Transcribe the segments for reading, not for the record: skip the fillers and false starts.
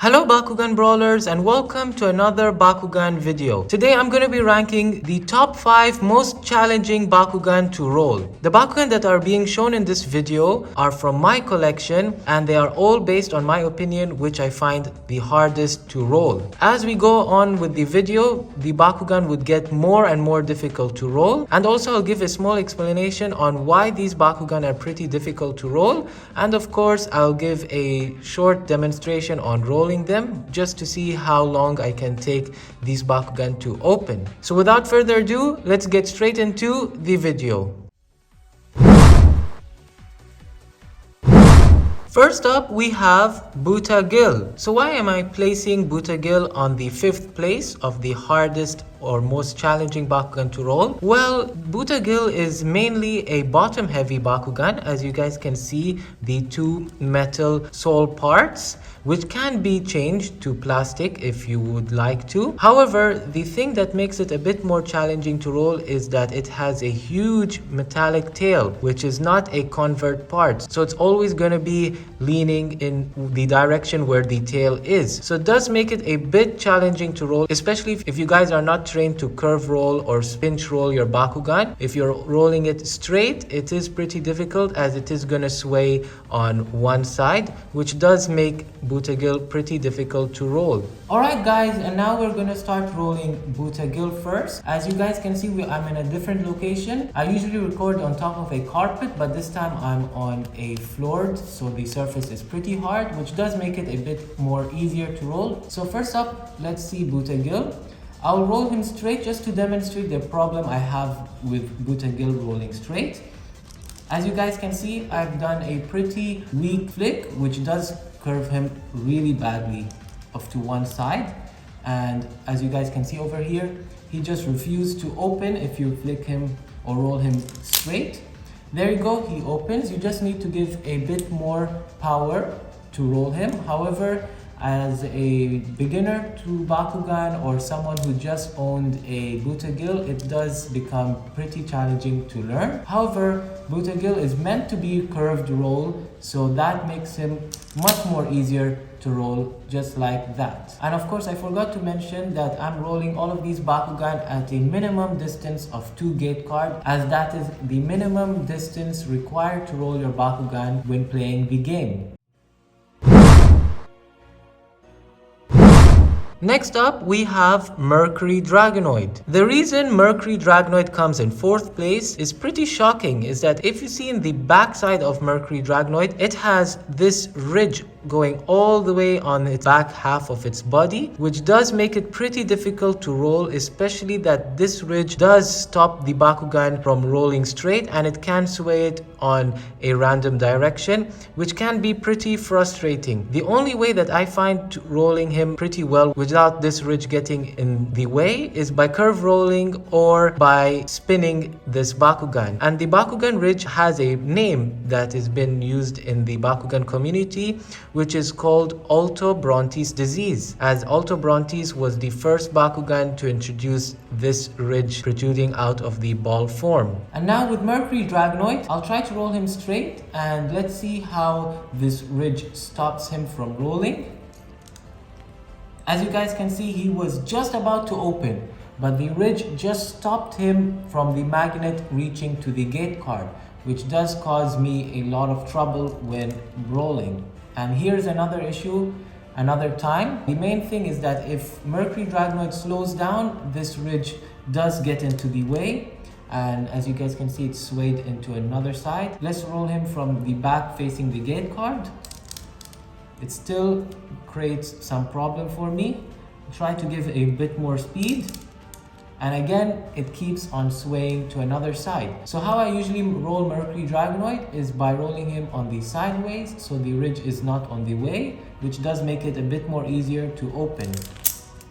Hello Bakugan Brawlers and welcome to another Bakugan video. Today I'm going to be ranking the top 5 most challenging Bakugan to roll. The Bakugan that are being shown in this video are from my collection and they are all based on my opinion, which I find the hardest to roll. As we go on with the video, the Bakugan would get more and more difficult to roll, and also I'll give a small explanation on why these Bakugan are pretty difficult to roll, and of course I'll give a short demonstration on rolling them just to see how long I can take these Bakugan to open. So without further ado, let's get straight into the video. First up, we have Butagil. So why am I placing Butagil on the 5th place of the hardest or most challenging Bakugan to roll? Well, Butagil is mainly a bottom heavy Bakugan. As you guys can see, the two metal sole parts, which can be changed to plastic if you would like to. However, the thing that makes it a bit more challenging to roll is that it has a huge metallic tail, which is not a convert part. So it's always going to be leaning in the direction where the tail is. So it does make it a bit challenging to roll, especially if you guys are not trained to curve roll or pinch roll your Bakugan. If you're rolling it straight, it is pretty difficult as it is going to sway on one side, which does make Butagil pretty difficult to roll. Alright guys, and now we're going to start rolling Butagil first. As you guys can see, I'm in a different location. I usually record on top of a carpet, but this time I'm on a floor, so the surface is pretty hard, which does make it a bit more easier to roll. So first up, let's see Butagil. I'll roll him straight just to demonstrate the problem I have with Butagil rolling straight. As you guys can see, I've done a pretty weak flick, which does curve him really badly off to one side. And as you guys can see over here, he just refused to open if you flick him or roll him straight. There you go, he opens. You just need to give a bit more power to roll him. However, as a beginner to Bakugan or someone who just owned a Butagil, it does become pretty challenging to learn. However, Butagil is meant to be a curved roll, so that makes him much more easier to roll just like that. And of course, I forgot to mention that I'm rolling all of these Bakugan at a minimum distance of 2 gate card, as that is the minimum distance required to roll your Bakugan when playing the game. Next up, we have Mercury Dragonoid. The reason Mercury Dragonoid comes in 4th place is pretty shocking, is that if you see in the back side of Mercury Dragonoid, it has this ridge going all the way on its back half of its body, which does make it pretty difficult to roll, especially that this ridge does stop the Bakugan from rolling straight and it can sway it on a random direction, which can be pretty frustrating. The only way that I find rolling him pretty well without this ridge getting in the way is by curve rolling or by spinning this Bakugan. And the Bakugan ridge has a name that has been used in the Bakugan community, which is called Alto-Brontes disease, as Alto-Brontes was the first Bakugan to introduce this ridge protruding out of the ball form. And now with Mercury Dragonoid, I'll try to roll him straight and let's see how this ridge stops him from rolling. As you guys can see, he was just about to open, but the ridge just stopped him from the magnet reaching to the gate card, which does cause me a lot of trouble when rolling. And here's another issue, another time. The main thing is that if Mercury Dragonoid slows down, this ridge does get into the way. And as you guys can see, it's swayed into another side. Let's roll him from the back facing the gate card. It still creates some problem for me. Try to give a bit more speed. And again, it keeps on swaying to another side. So how I usually roll Mercury Dragonoid is by rolling him on the sideways, so the ridge is not on the way, which does make it a bit more easier to open.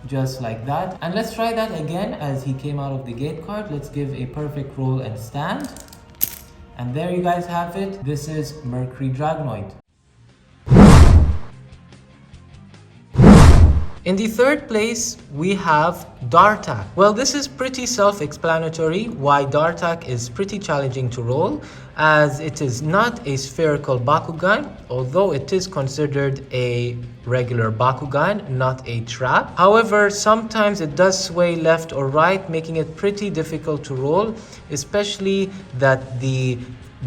Just like that. And let's try that again as he came out of the gate card. Let's give a perfect roll and stand. And there you guys have it. This is Mercury Dragonoid. In the third place, we have Dartak. Well, this is pretty self-explanatory why Dartak is pretty challenging to roll, as it is not a spherical Bakugan, although it is considered a regular Bakugan, not a trap. However, sometimes it does sway left or right, making it pretty difficult to roll, especially that the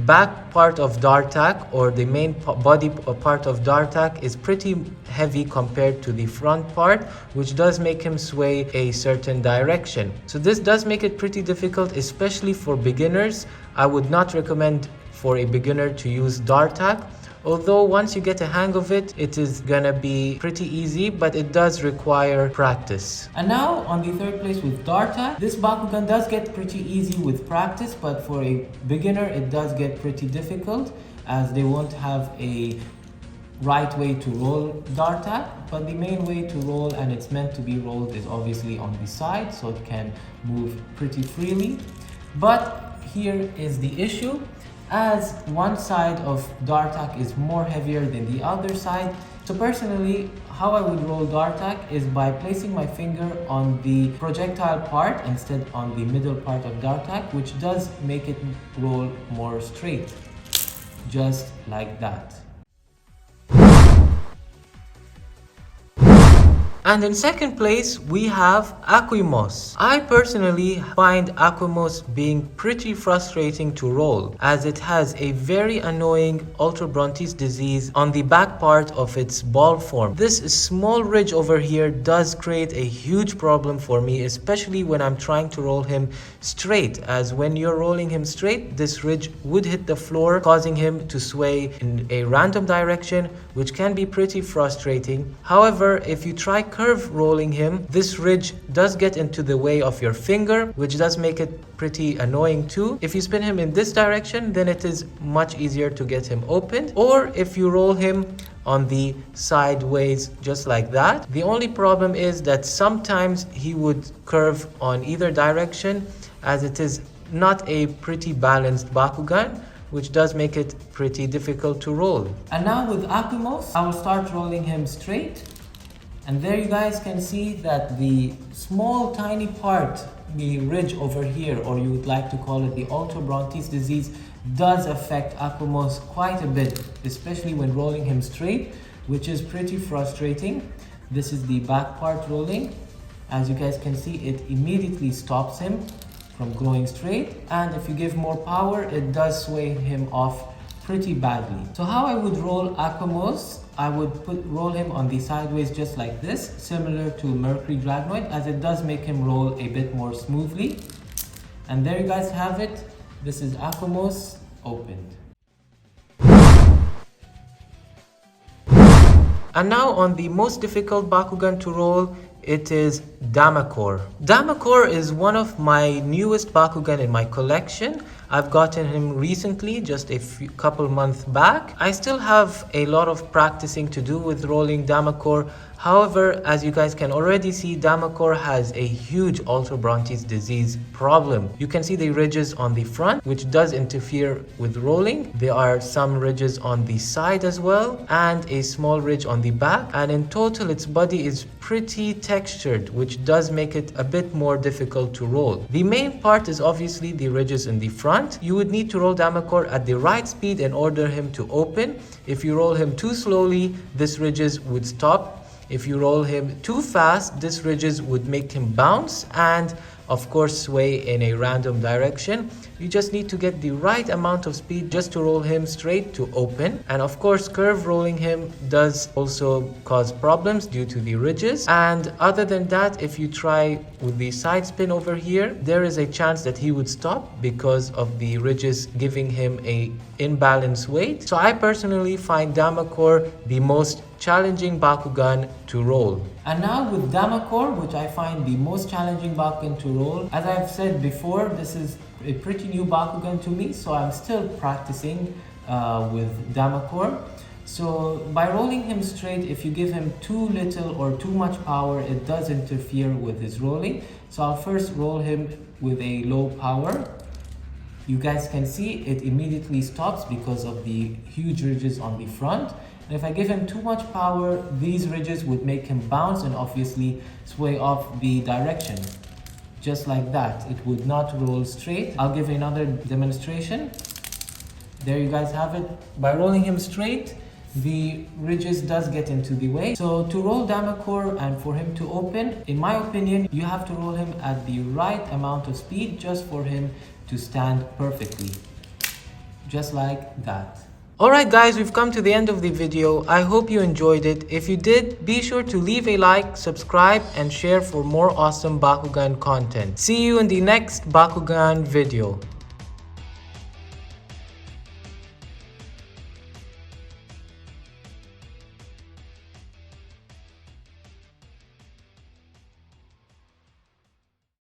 back part of Dartak, or the main body part of Dartak, is pretty heavy compared to the front part, which does make him sway a certain direction. So this does make it pretty difficult, especially for beginners. I would not recommend for a beginner to use Dartak, although once you get a hang of it, it is gonna be pretty easy, but it does require practice. And now on the third place with Dartak, this Bakugan does get pretty easy with practice, but for a beginner it does get pretty difficult, as they won't have a right way to roll Dartak. But the main way to roll, and it's meant to be rolled, is obviously on the side, so it can move pretty freely. But here is the issue. As one side of Dartak is more heavier than the other side. So personally, how I would roll Dartak is by placing my finger on the projectile part instead on the middle part of Dartak, which does make it roll more straight, just like that. And in second place, we have Aquimos. I personally find Aquimos being pretty frustrating to roll, as it has a very annoying Ultrabrontes disease on the back part of its ball form. This small ridge over here does create a huge problem for me, especially when I'm trying to roll him straight, as when you're rolling him straight, this ridge would hit the floor, causing him to sway in a random direction, which can be pretty frustrating. However, if you try curve rolling him, this ridge does get into the way of your finger, which does make it pretty annoying too. If you spin him in this direction, then it is much easier to get him opened. Or if you roll him on the sideways, just like that. The only problem is that sometimes he would curve on either direction, as it is not a pretty balanced Bakugan, which does make it pretty difficult to roll. And now with Aquimos, I will start rolling him straight. And there you guys can see that the small tiny part, the ridge over here, or you would like to call it the Ultrabrontes disease, does affect Aquimos quite a bit, especially when rolling him straight, which is pretty frustrating. This is the back part rolling. As you guys can see, it immediately stops him from going straight, and if you give more power, it does sway him off pretty badly. So how I would roll Aquimos, I would roll him on the sideways just like this, similar to Mercury Dragonoid, as it does make him roll a bit more smoothly. And there you guys have it. This is Aquimos opened. And now on the most difficult Bakugan to roll, it is Damakor. Damakor is one of my newest Bakugan in my collection. I've gotten him recently, just a couple months back. I still have a lot of practicing to do with rolling Damakor. However, as you guys can already see, Damakor has a huge Ultrabrontes disease problem. You can see the ridges on the front, which does interfere with rolling. There are some ridges on the side as well, and a small ridge on the back. And in total, its body is pretty textured, which does make it a bit more difficult to roll. The main part is obviously the ridges in the front. You would need to roll Damakor at the right speed in order him to open. If you roll him too slowly, this ridges would stop. If you roll him too fast, this ridges would make him bounce and of course sway in a random direction. You just need to get the right amount of speed just to roll him straight to open. And of course, curve rolling him does also cause problems due to the ridges. And other than that, if you try with the side spin over here, there is a chance that he would stop because of the ridges giving him a imbalanced weight. So I personally find Damakor the most challenging Bakugan to roll. And now with Damakor, which I find the most challenging Bakugan to roll, as I've said before, this is a pretty new Bakugan to me, so I'm still practicing with Damakor. So by rolling him straight, if you give him too little or too much power, it does interfere with his rolling. So I'll first roll him with a low power. You guys can see it immediately stops because of the huge ridges on the front. And if I give him too much power, these ridges would make him bounce and obviously sway off the direction. Just like that, it would not roll straight. I'll give another demonstration. There you guys have it. By rolling him straight, the ridges does get into the way. So to roll Damakor and for him to open, in my opinion, you have to roll him at the right amount of speed just for him to stand perfectly. Just like that. Alright guys, we've come to the end of the video. I hope you enjoyed it. If you did, be sure to leave a like, subscribe, and share for more awesome Bakugan content. See you in the next Bakugan video.